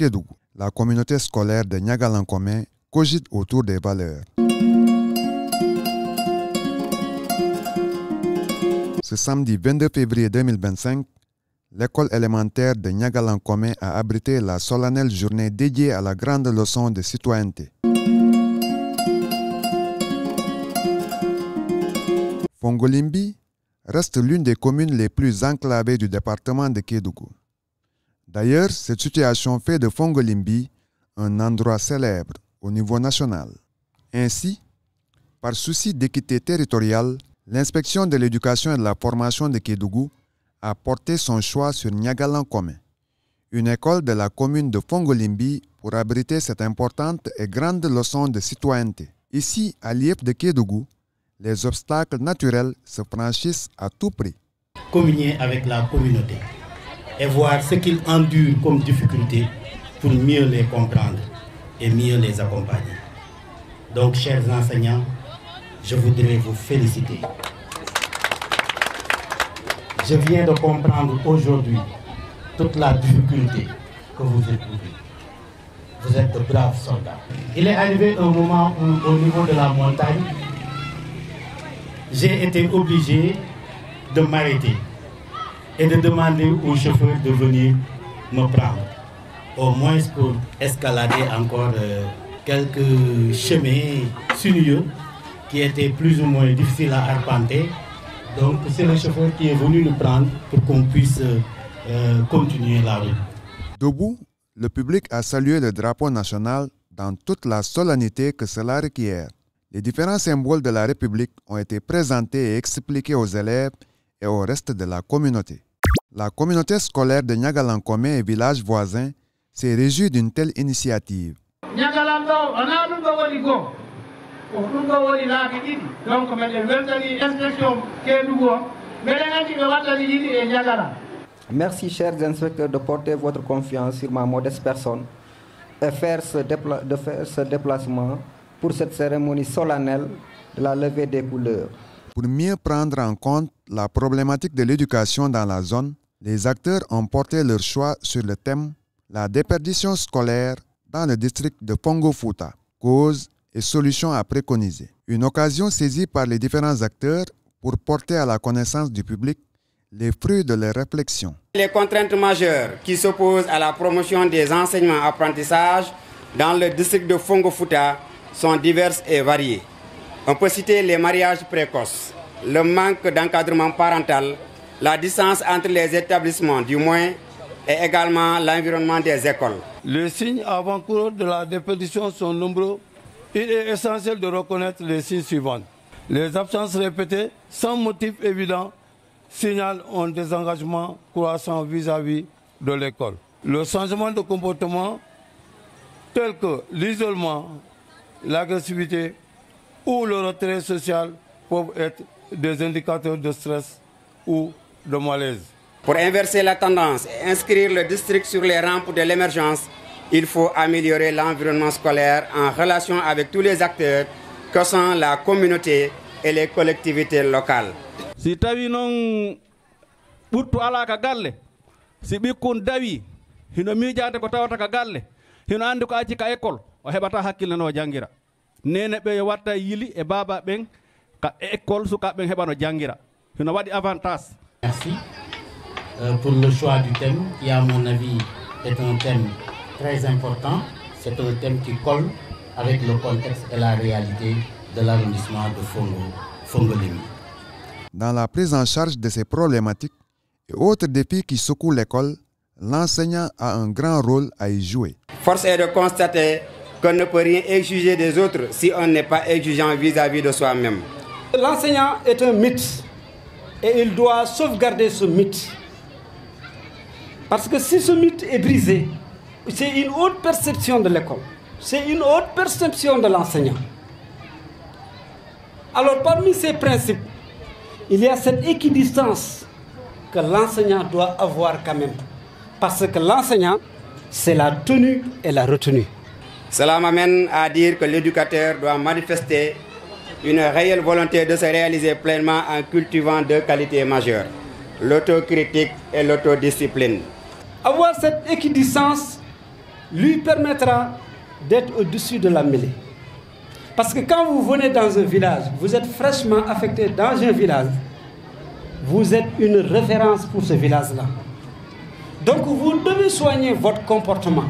Kédougou. La communauté scolaire de Niagalankome cogite autour des valeurs. Ce samedi 22 février 2025, l'école élémentaire de Niagalankome a abrité la solennelle journée dédiée à la grande leçon de citoyenneté. Fongolimbi reste l'une des communes les plus enclavées du département de Kédougou. D'ailleurs, cette situation fait de Fongolimbi un endroit célèbre au niveau national. Ainsi, par souci d'équité territoriale, l'inspection de l'éducation et de la formation de Kédougou a porté son choix sur Niagalankome, une école de la commune de Fongolimbi pour abriter cette importante et grande leçon de citoyenneté. Ici, à l'IEF de Kédougou, les obstacles naturels se franchissent à tout prix. Communier avec la communauté et voir ce qu'ils endurent comme difficultés pour mieux les comprendre et mieux les accompagner. Donc, chers enseignants, je voudrais vous féliciter. Je viens de comprendre aujourd'hui toute la difficulté que vous éprouvez. Vous êtes de braves soldats. Il est arrivé un moment où, au niveau de la montagne, j'ai été obligé de m'arrêter et de demander au chauffeur de venir me prendre, au moins pour escalader encore quelques chemins sinueux qui étaient plus ou moins difficiles à arpenter. Donc c'est le chauffeur qui est venu nous prendre pour qu'on puisse continuer la route. Debout, le public a salué le drapeau national dans toute la solennité que cela requiert. Les différents symboles de la République ont été présentés et expliqués aux élèves et au reste de la communauté. La communauté scolaire de Niagalankome et villages voisins s'est réjouie d'une telle initiative. Merci, chers inspecteurs, de porter votre confiance sur ma modeste personne et de faire ce déplacement pour cette cérémonie solennelle de la levée des couleurs. Pour mieux prendre en compte la problématique de l'éducation dans la zone, les acteurs ont porté leur choix sur le thème « La déperdition scolaire dans le district de Fongo-Fouta, causes et solutions à préconiser ». Une occasion saisie par les différents acteurs pour porter à la connaissance du public les fruits de leurs réflexions. Les contraintes majeures qui s'opposent à la promotion des enseignements-apprentissages dans le district de Fongo-Fouta sont diverses et variées. On peut citer les mariages précoces, le manque d'encadrement parental, la distance entre les établissements du moins et également l'environnement des écoles. Les signes avant-coureurs de la déperdition sont nombreux. Il est essentiel de reconnaître les signes suivants. Les absences répétées sans motif évident signalent un désengagement croissant vis-à-vis de l'école. Le changement de comportement tel que l'isolement, l'agressivité ou le retrait social peuvent être des indicateurs de stress ou de malaise. Pour inverser la tendance et inscrire le district sur les rampes de l'émergence, il faut améliorer l'environnement scolaire en relation avec tous les acteurs que sont la communauté et les collectivités locales. Si tawi non ɓurtu ala ka galle si ɓikkun dawi hino miijade ko tawata ka galle hino andi ko acci ka école o heɓata hakkille no jangira nene ɓe yo watta yili e baba ɓen ka école sukaɓe ɓen heɓano jangira hino waɗi avantage. Merci pour le choix du thème qui à mon avis est un thème très important. C'est un thème qui colle avec le contexte et la réalité de l'arrondissement de Fongolimbi. Dans la prise en charge de ces problématiques et autres défis qui secouent l'école, l'enseignant a un grand rôle à y jouer. Force est de constater qu'on ne peut rien exiger des autres si on n'est pas exigeant vis-à-vis de soi-même. L'enseignant est un mythe et il doit sauvegarder ce mythe. Parce que si ce mythe est brisé, c'est une haute perception de l'école, c'est une haute perception de l'enseignant. Alors parmi ces principes, il y a cette équidistance que l'enseignant doit avoir quand même. Parce que l'enseignant, c'est la tenue et la retenue. Cela m'amène à dire que l'éducateur doit manifester une réelle volonté de se réaliser pleinement en cultivant deux qualités majeures, l'autocritique et l'autodiscipline. Avoir cette équidistance lui permettra d'être au-dessus de la mêlée. Parce que quand vous venez dans un village, vous êtes fraîchement affecté dans un village, vous êtes une référence pour ce village-là. Donc vous devez soigner votre comportement,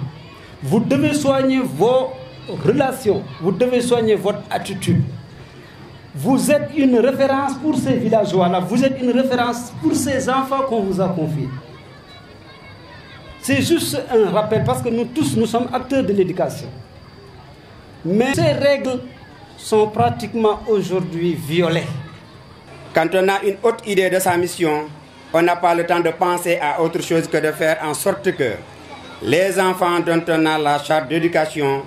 vous devez soigner vos relations, vous devez soigner votre attitude. Vous êtes une référence pour ces villageois-là, vous êtes une référence pour ces enfants qu'on vous a confiés. C'est juste un rappel parce que nous tous, nous sommes acteurs de l'éducation. Mais ces règles sont pratiquement aujourd'hui violées. Quand on a une haute idée de sa mission, on n'a pas le temps de penser à autre chose que de faire en sorte que les enfants dont on a la charte d'éducation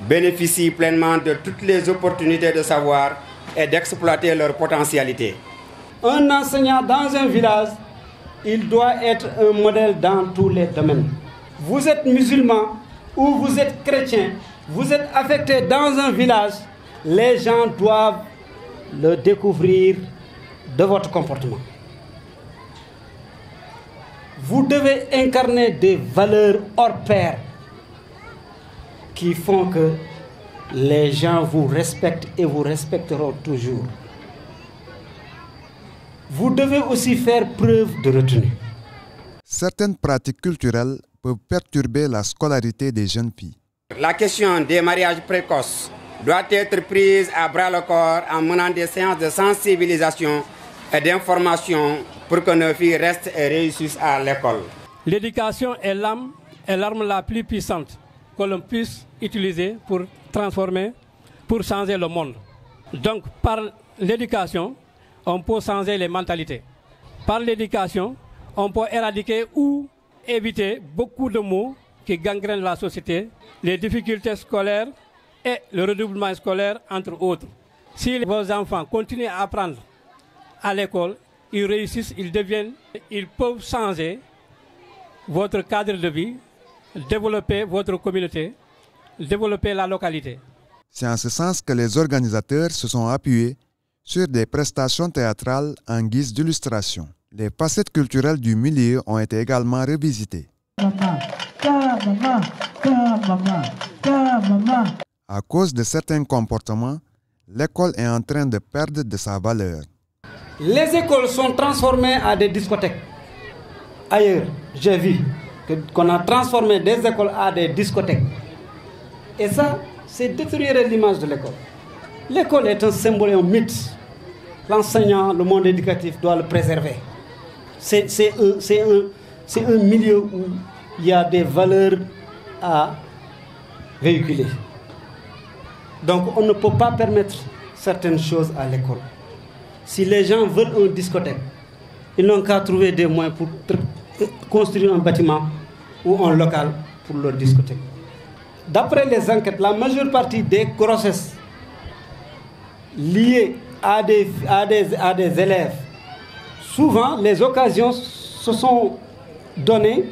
bénéficient pleinement de toutes les opportunités de savoir et d'exploiter leur potentialité. Un enseignant dans un village, il doit être un modèle dans tous les domaines. Vous êtes musulman ou vous êtes chrétien, vous êtes affecté dans un village, les gens doivent le découvrir de votre comportement. Vous devez incarner des valeurs hors pair qui font que les gens vous respectent et vous respecteront toujours. Vous devez aussi faire preuve de retenue. Certaines pratiques culturelles peuvent perturber la scolarité des jeunes filles. La question des mariages précoces doit être prise à bras-le-corps en menant des séances de sensibilisation et d'information pour que nos filles restent et réussissent à l'école. L'éducation est l'arme la plus puissante que l'on puisse utiliser pour transformer, pour changer le monde. Donc par l'éducation, on peut changer les mentalités. Par l'éducation, on peut éradiquer ou éviter beaucoup de maux qui gangrènent la société, les difficultés scolaires et le redoublement scolaire, entre autres. Si vos enfants continuent à apprendre à l'école, ils réussissent, ils peuvent changer votre cadre de vie, développer votre communauté, développer la localité. C'est en ce sens que les organisateurs se sont appuyés sur des prestations théâtrales en guise d'illustration. Les facettes culturelles du milieu ont été également revisitées. À cause de certains comportements, l'école est en train de perdre de sa valeur. Les écoles sont transformées en des discothèques. Ailleurs, j'ai vu qu'on a transformé des écoles en des discothèques. Et ça, c'est détériorer l'image de l'école. L'école est un symbole et un mythe. L'enseignant, le monde éducatif doit le préserver. C'est un milieu où il y a des valeurs à véhiculer. Donc on ne peut pas permettre certaines choses à l'école. Si les gens veulent une discothèque, ils n'ont qu'à trouver des moyens pour construire un bâtiment ou un local pour leur discothèque. D'après les enquêtes, la majeure partie des grossesses liées à des élèves, souvent les occasions se sont données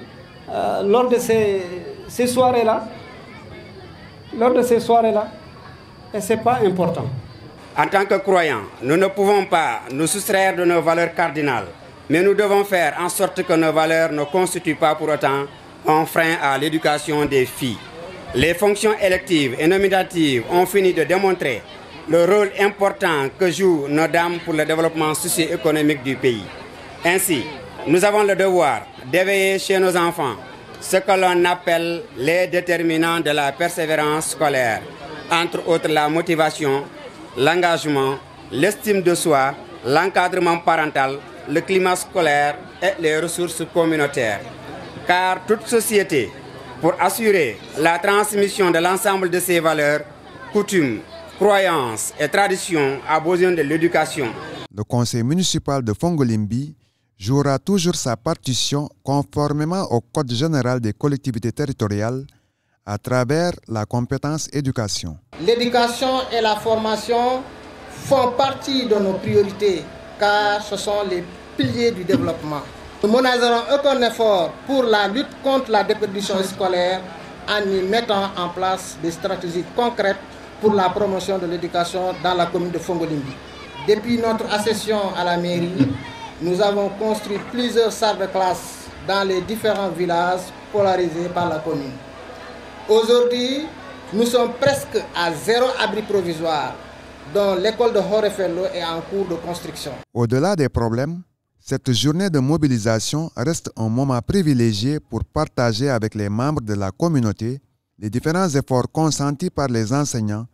lors de ces soirées-là. Et ce n'est pas important. En tant que croyants, nous ne pouvons pas nous soustraire de nos valeurs cardinales, mais nous devons faire en sorte que nos valeurs ne constituent pas pour autant un frein à l'éducation des filles. Les fonctions électives et nominatives ont fini de démontrer le rôle important que jouent nos dames pour le développement socio-économique du pays. Ainsi, nous avons le devoir d'éveiller chez nos enfants ce que l'on appelle les déterminants de la persévérance scolaire, entre autres la motivation, l'engagement, l'estime de soi, l'encadrement parental, le climat scolaire et les ressources communautaires. Car toute société, pour assurer la transmission de l'ensemble de ses valeurs, coutumes, croyances et traditions, a besoin de l'éducation. Le conseil municipal de Fongolimbi jouera toujours sa partition conformément au Code général des collectivités territoriales à travers la compétence éducation. L'éducation et la formation font partie de nos priorités car ce sont les piliers du développement. Nous ménagerons aucun effort pour la lutte contre la déperdition scolaire en y mettant en place des stratégies concrètes pour la promotion de l'éducation dans la commune de Fongolimbi. Depuis notre accession à la mairie, nous avons construit plusieurs salles de classe dans les différents villages polarisés par la commune. Aujourd'hui, nous sommes presque à 0 abri provisoire, dont l'école de Horefello est en cours de construction. Au-delà des problèmes, cette journée de mobilisation reste un moment privilégié pour partager avec les membres de la communauté les différents efforts consentis par les enseignants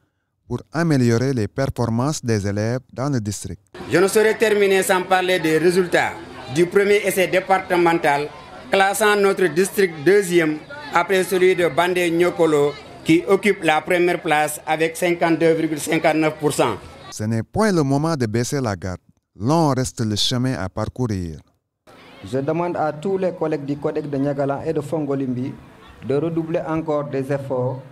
pour améliorer les performances des élèves dans le district. Je ne saurais terminer sans parler des résultats du premier essai départemental classant notre district deuxième après celui de Bandé Nyokolo qui occupe la première place avec 52,59%. Ce n'est point le moment de baisser la garde. Long reste le chemin à parcourir. Je demande à tous les collègues du Codec de Niagalan et de Fongolimbi de redoubler encore des efforts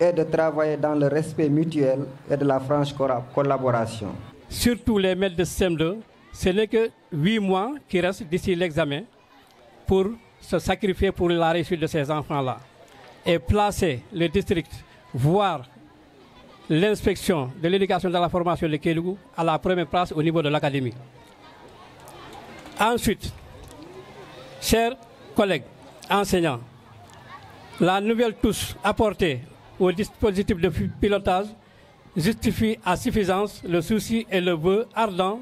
et de travailler dans le respect mutuel et de la franche collaboration. Surtout les maîtres de CM2, ce n'est que 8 mois qui restent d'ici l'examen pour se sacrifier pour la réussite de ces enfants-là et placer le district, voire l'inspection de l'éducation de la formation de Kédougou à la première place au niveau de l'académie. Ensuite, chers collègues enseignants, la nouvelle touche apportée au dispositif de pilotage justifie à suffisance le souci et le vœu ardent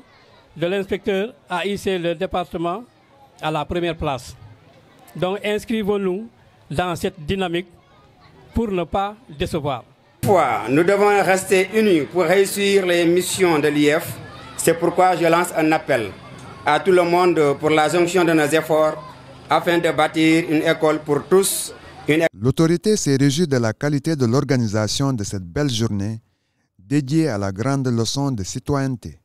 de l'inspecteur à hisser le département à la première place. Donc inscrivons-nous dans cette dynamique pour ne pas décevoir. Nous devons rester unis pour réussir les missions de l'IF. C'est pourquoi je lance un appel à tout le monde pour la jonction de nos efforts afin de bâtir une école pour tous. L'autorité s'est réjouie de la qualité de l'organisation de cette belle journée dédiée à la grande leçon de citoyenneté.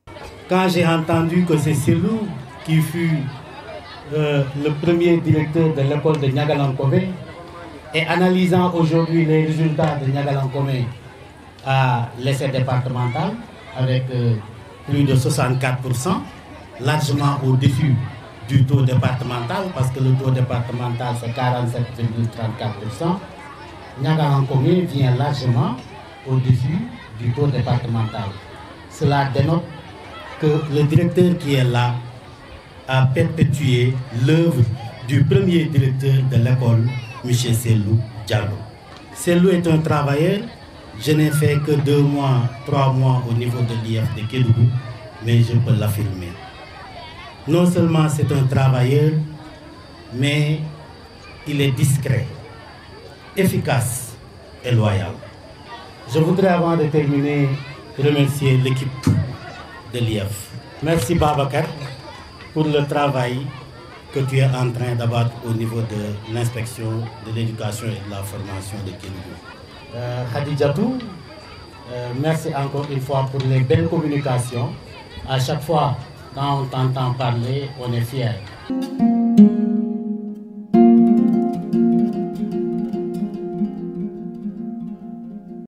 Quand j'ai entendu que c'est Selou qui fut le premier directeur de l'école de Niagalan-Kové, et analysant aujourd'hui les résultats de Niagalan-Kové à l'essai départemental avec plus de 64%, largement au-dessus du taux départemental, parce que le taux départemental c'est 47,34%, Niagalan-Kové vient largement au-dessus du taux départemental. Cela dénote que le directeur qui est là a perpétué l'œuvre du premier directeur de l'école, M. Selou Diallo. Selou est un travailleur. Je n'ai fait que 2 mois, 3 mois au niveau de l'IF de Kédougou, mais je peux l'affirmer. Non seulement c'est un travailleur, mais il est discret, efficace et loyal. Je voudrais, avant de terminer, remercier l'équipe de l'IF. Merci Babacar pour le travail que tu es en train d'abattre au niveau de l'inspection de l'éducation et de la formation de Kédougou. Khadijatou, merci encore une fois pour les belles communications. À chaque fois, quand on t'entend parler, on est fiers.